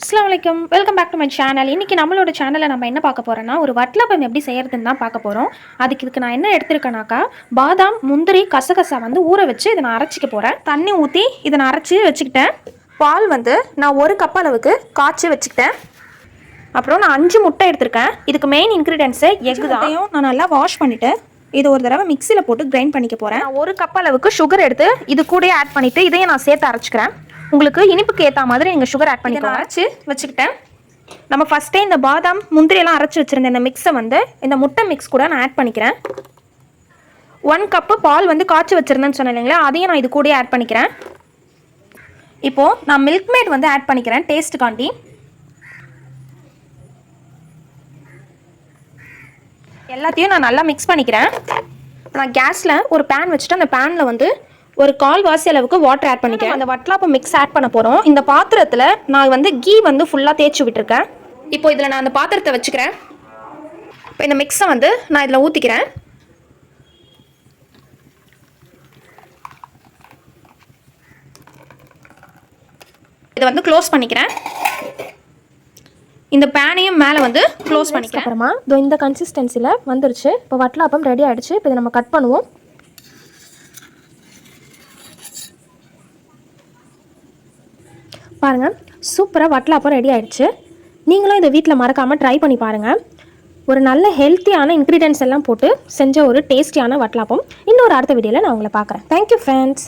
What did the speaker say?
அஸ்ஸலாமு அலைக்கும், welcome back to my channel. இன்றைக்கி நம்மளோட சேனலில் நம்ம என்ன பார்க்க போகிறோன்னா, ஒரு வட்டலப்பம் எப்படி செய்கிறதுன்னு தான் பார்க்க போகிறோம். இதுக்கு நான் என்ன எடுத்திருக்கேனாக்கா, பாதாம், முந்திரி, கசகசா வந்து ஊற வச்சு இதை நான் அரைச்சிக்க போகிறேன். தண்ணி ஊற்றி இதை நான் அரைச்சி வச்சுக்கிட்டேன். பால் வந்து நான் 1 கப் அளவுக்கு காய்ச்சி வச்சுக்கிட்டேன். அப்புறம் நான் 5 முட்டை எடுத்திருக்கேன். இதுக்கு மெயின் இன்க்ரீடியன்ஸு எக் தான். நான் நல்லா வாஷ் பண்ணிவிட்டு இது ஒரு தடவை மிக்சியில் போட்டு கிரைண்ட் பண்ணிக்க போகிறேன். நான் 1 கப் அளவுக்கு சுகர் எடுத்து இது கூட ஆட் பண்ணிவிட்டு இதையும் நான் சேர்த்து அரைச்சிக்கிறேன். உங்களுக்கு இனிப்புக்கு ஏற்ற மாதிரி நீங்கள் சுகர் ஆட் பண்ணிக்கலாம். அரைச்சி வச்சுக்கிட்டேன். நம்ம ஃபஸ்ட்டே இந்த பாதாம் முந்திரியெல்லாம் அரைச்சி வச்சுருந்த இந்த மிக்ஸை வந்து இந்த முட்டை மிக்ஸ் கூட நான் ஆட் பண்ணிக்கிறேன். 1 கப்பு பால் வந்து காய்ச்சி வச்சுருந்தேன்னு சொன்னேன் இல்லைங்களா, அதையும் நான் இது கூட ஆட் பண்ணிக்கிறேன். இப்போது நான் மில்க் மேட் வந்து ஆட் பண்ணிக்கிறேன் டேஸ்ட்டுக்காண்டி. எல்லாத்தையும் நான் நல்லா மிக்ஸ் பண்ணிக்கிறேன். நான் கேஸில் ஒரு பேன் வச்சுட்டு அந்த பேனில் வந்து ஒரு 1/4 வாசி அளவுக்கு வாட்டர் ஆட் பண்ணிக்கிறேன். அந்த வட்டலாப்பம் மிக்ஸ் ஆட் பண்ண போகிறோம். இந்த பாத்திரத்தில் நான் வந்து கீ வந்து ஃபுல்லாக தேய்ச்சி விட்டுருக்கேன். இப்போ இதில் நான் அந்த பாத்திரத்தை வச்சுக்கிறேன். இப்போ இந்த மிக்ஸை வந்து நான் இதில் ஊற்றிக்கிறேன். இதை வந்து க்ளோஸ் பண்ணிக்கிறேன். இந்த பேனையும் மேலே வந்து க்ளோஸ் பண்ணிக்கிறேன். அப்புறமா இந்த கன்சிஸ்டன்சியில் வந்துருச்சு. இப்போ வட்டலாப்பம் ரெடி ஆகிடுச்சு. இப்போ இதை நம்ம கட் பண்ணுவோம். பாருங்கள், சூப்பராக வட்டலாப்பம் ரெடி ஆகிடுச்சு. நீங்களும் இதை வீட்டில் மறக்காமல் ட்ரை பண்ணி பாருங்கள். ஒரு நல்ல ஹெல்த்தியான இன்க்ரீடியன்ட்ஸ் எல்லாம் போட்டு செஞ்ச ஒரு டேஸ்டியான வட்டலாப்பம் இன்னொரு அடுத்த வீடியோவில் நான் உங்களை பார்க்குறேன். Thank you friends.